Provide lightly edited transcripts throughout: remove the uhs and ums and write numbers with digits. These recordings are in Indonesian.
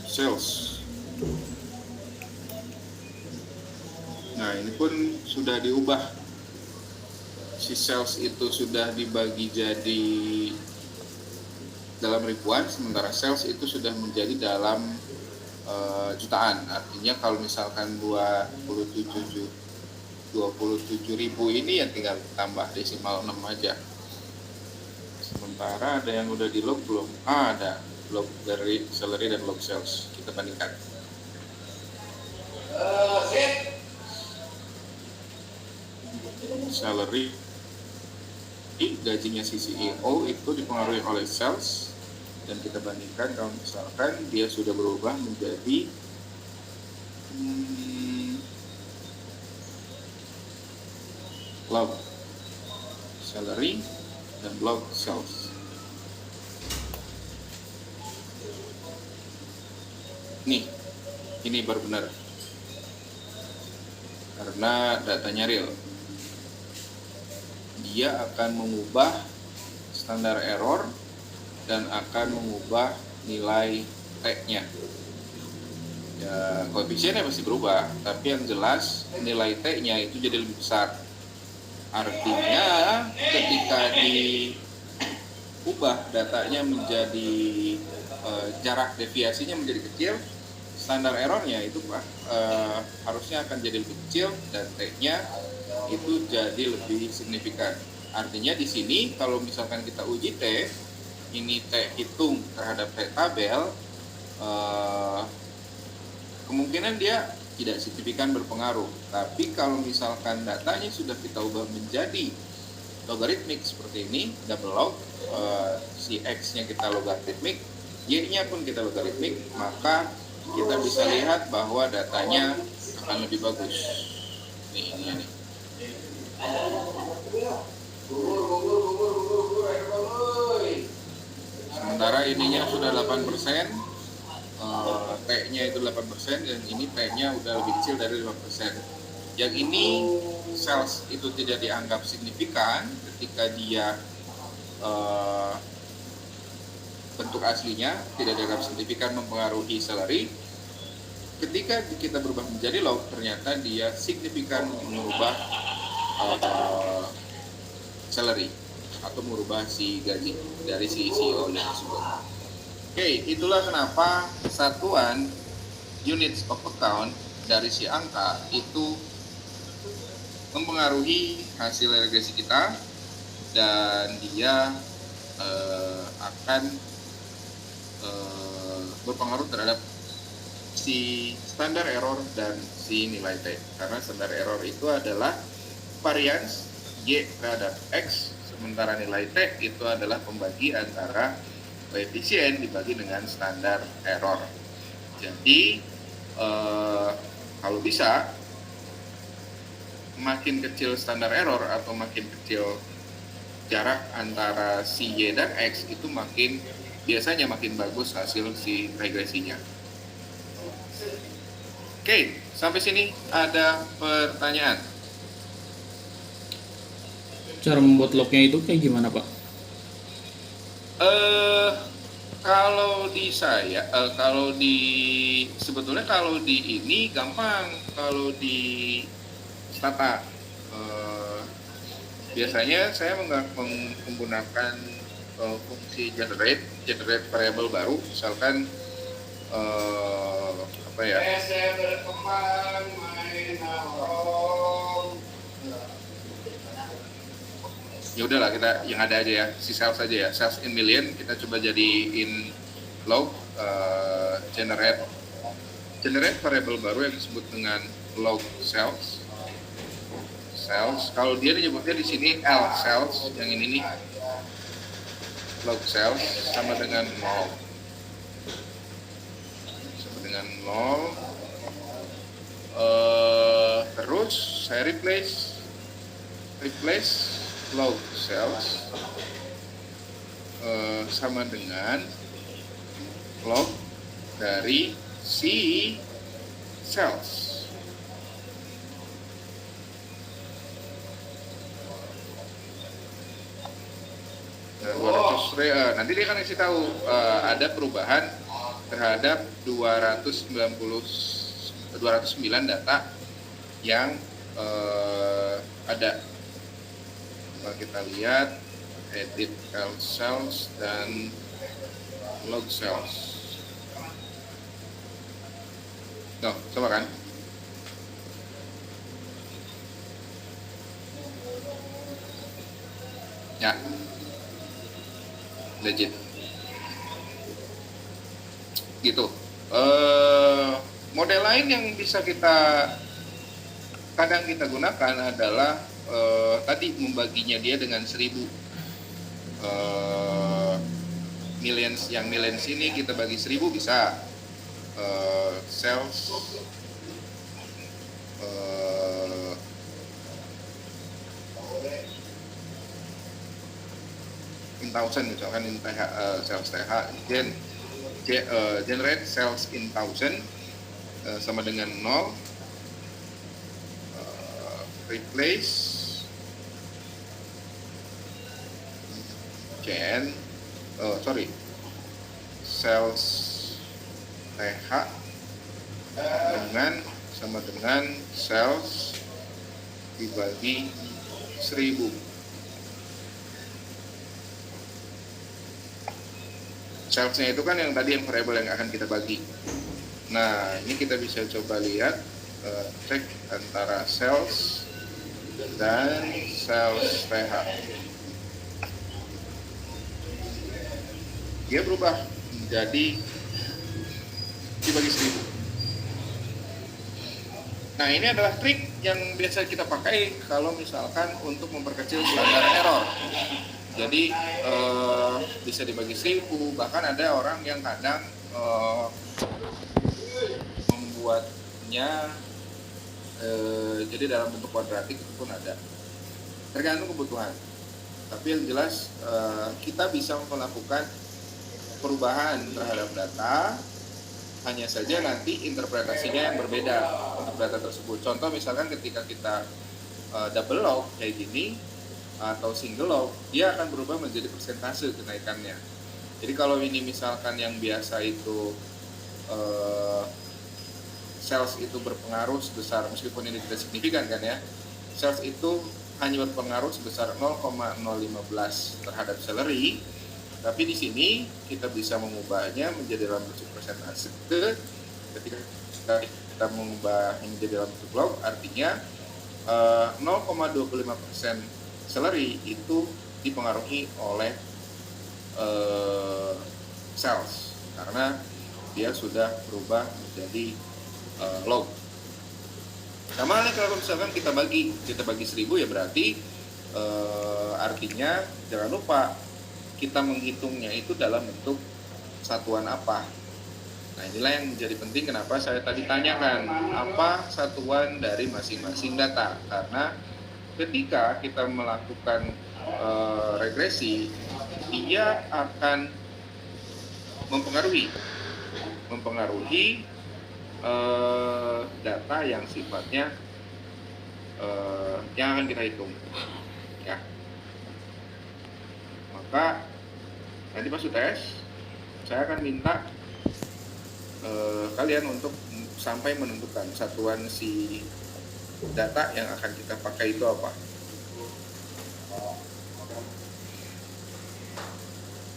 sales. Nah, ini pun sudah diubah. Si sales itu sudah dibagi jadi dalam ribuan, sementara sales itu sudah menjadi dalam jutaan. Artinya kalau misalkan 27.000 ini ya tinggal tambah desimal 6 aja. Sementara ada yang udah di log belum? Ada log dari salary dan log sales. Kita bandingkan. Salary, gajinya si CEO itu dipengaruhi oleh sales, dan kita bandingkan kalau misalkan dia sudah berubah menjadi log salary dan log sales. Nih, ini baru benar karena datanya real. Dia akan mengubah standar error dan akan mengubah nilai T-nya. Ya, koefisiennya pasti berubah, tapi yang jelas nilai T-nya itu jadi lebih besar. Artinya ketika diubah datanya menjadi jarak deviasinya menjadi kecil, standar errornya itu harusnya akan jadi lebih kecil dan T-nya itu jadi lebih signifikan. Artinya di sini kalau misalkan kita uji T, ini T hitung terhadap T tabel, kemungkinan dia tidak signifikan berpengaruh. Tapi kalau misalkan datanya sudah kita ubah menjadi logaritmik seperti ini, double log, si X-nya kita logaritmik, Y-nya pun kita logaritmik, maka kita bisa lihat bahwa datanya akan lebih bagus. Ini. Sementara ininya sudah 8%, P-nya itu 8%, dan ini P-nya udah lebih kecil dari 5%. Yang ini sales itu tidak dianggap signifikan ketika dia bentuk aslinya tidak dianggap signifikan mempengaruhi salary. Ketika kita berubah menjadi log, ternyata dia signifikan merubah salary atau merubah si gaji dari si CEO-nya tersebut. Oke, itulah kenapa satuan units of account dari si angka itu mempengaruhi hasil regresi kita, dan dia akan berpengaruh terhadap si standar error dan si nilai T. Karena standar error itu adalah varians Y terhadap X, sementara nilai T itu adalah pembagi antara koefisien dibagi dengan standar error. Jadi kalau bisa makin kecil standar error atau makin kecil jarak antara si Y dan X, itu biasanya makin bagus hasil si regresinya. Oke, sampai sini ada pertanyaan? Cara membuat lognya itu kayak gimana, Pak? Kalau di saya, sebetulnya kalau di ini gampang. Kalau di Stata, biasanya saya menggunakan fungsi generate variable baru, misalkan ya udahlah, kita yang ada aja ya, si sales aja ya, sales in million kita coba jadiin log, generate variable baru yang disebut dengan log sales. Kalau dia disebutnya di sini L sales, yang ini nih log sales sama dengan 0. Terus saya replace log sales sama dengan log dari si sales. Nanti dia akan kasih tahu ada perubahan terhadap 209 data yang ada. Kalau kita lihat edit cells dan log cells. Tuh, coba kan? Ya, legit. Gitu. Model lain yang bisa kadang kita gunakan adalah tadi membaginya dia dengan 1000 millions. Yang millions ini kita bagi 1000 bisa cells in thousand, misalkan in cells TH generate cells in thousand sama dengan 0, replace cells TH sama dengan cells dibagi 1000. Cellsnya itu kan yang tadi yang variabel yang akan kita bagi. Nah, ini kita bisa coba lihat, cek antara cells dan cells TH. Dia berubah menjadi dibagi 1000. Nah, ini adalah trik yang biasa kita pakai kalau misalkan untuk memperkecil standar error. Jadi bisa dibagi 1000, bahkan ada orang yang kadang membuatnya jadi dalam bentuk kuadratik itu pun ada. Tergantung kebutuhan. Tapi yang jelas kita bisa melakukan perubahan terhadap data, hanya saja nanti interpretasinya yang berbeda untuk data tersebut. Contoh misalkan ketika kita double log kayak gini atau single log, dia akan berubah menjadi persentase kenaikannya. Jadi kalau ini misalkan yang biasa itu sales itu berpengaruh sebesar, meskipun ini tidak signifikan kan ya, sales itu hanya berpengaruh sebesar 0,015 terhadap salary, tapi di sini kita bisa mengubahnya menjadi dalam bentuk persentase. Ketika kita mengubah menjadi dalam bentuk log, artinya 0,25% salary itu dipengaruhi oleh sales karena dia sudah berubah menjadi log. Sama halnya kalau misalkan kita bagi 1000 ya berarti artinya jangan lupa kita menghitungnya itu dalam bentuk satuan apa. Nah, inilah yang menjadi penting kenapa saya tadi tanyakan apa satuan dari masing-masing data, karena ketika kita melakukan regresi, dia akan mempengaruhi data yang sifatnya yang akan kita hitung, ya. Maka nanti pas UTS saya akan minta kalian untuk sampai menentukan satuan si data yang akan kita pakai itu apa.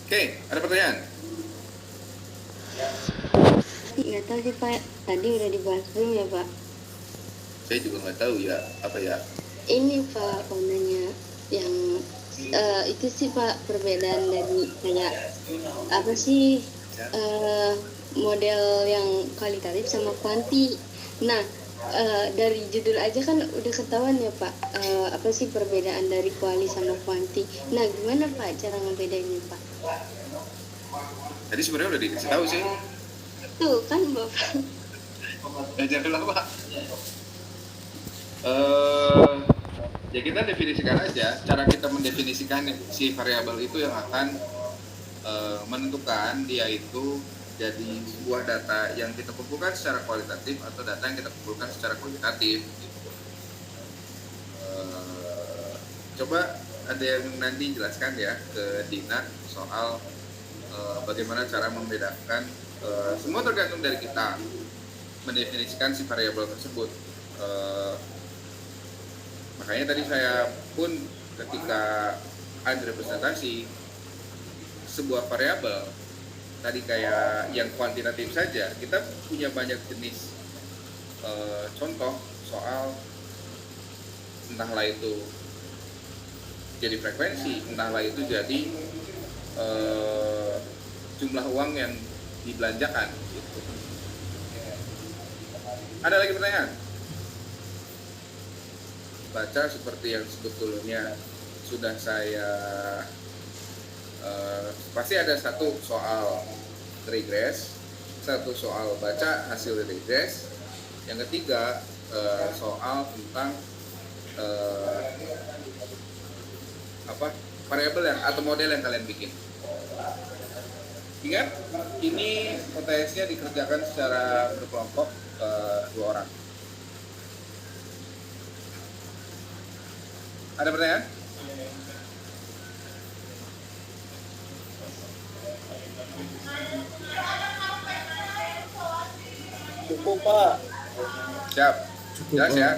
Oke, ada pertanyaan? Nggak tahu sih Pak, tadi udah dibahas belum ya Pak? Saya juga nggak tahu ya, apa ya. Ini Pak, kontennya yang itu sih Pak, perbedaan dari kayak apa sih model yang kualitatif sama kuanti. Nah, dari judul aja kan udah ketahuan ya Pak, apa sih perbedaan dari kuali sama kuanti. Nah, gimana Pak cara ngebedainnya Pak? Tadi sebenarnya udah dikasih tahu sih. Tuh kan Bapak. Ajarlah Pak. Ya kita definisikan aja, cara kita mendefinisikan si variabel itu yang akan menentukan dia itu jadi sebuah data yang kita kumpulkan secara kualitatif atau data yang kita kumpulkan secara kuantitatif. Coba ada yang nanti jelaskan ya ke Dina soal bagaimana cara membedakan Semua tergantung dari kita mendefinisikan si variabel tersebut. Makanya tadi saya pun ketika ada representasi sebuah variabel tadi kayak yang kuantitatif saja, kita punya banyak jenis contoh soal entahlah itu jadi frekuensi, entahlah itu jadi jumlah uang yang dibelanjakan gitu. Ada lagi pertanyaan? Baca seperti yang sebetulnya sudah saya pasti ada satu soal regres, satu soal baca hasil regres, yang ketiga soal tentang variabel yang atau model yang kalian bikin. Ingat, ini OTS-nya dikerjakan secara berkelompok 2 orang. Ada pertanyaan? Cukup, Pak. Siap. Cukup, Jelas Pak. ya?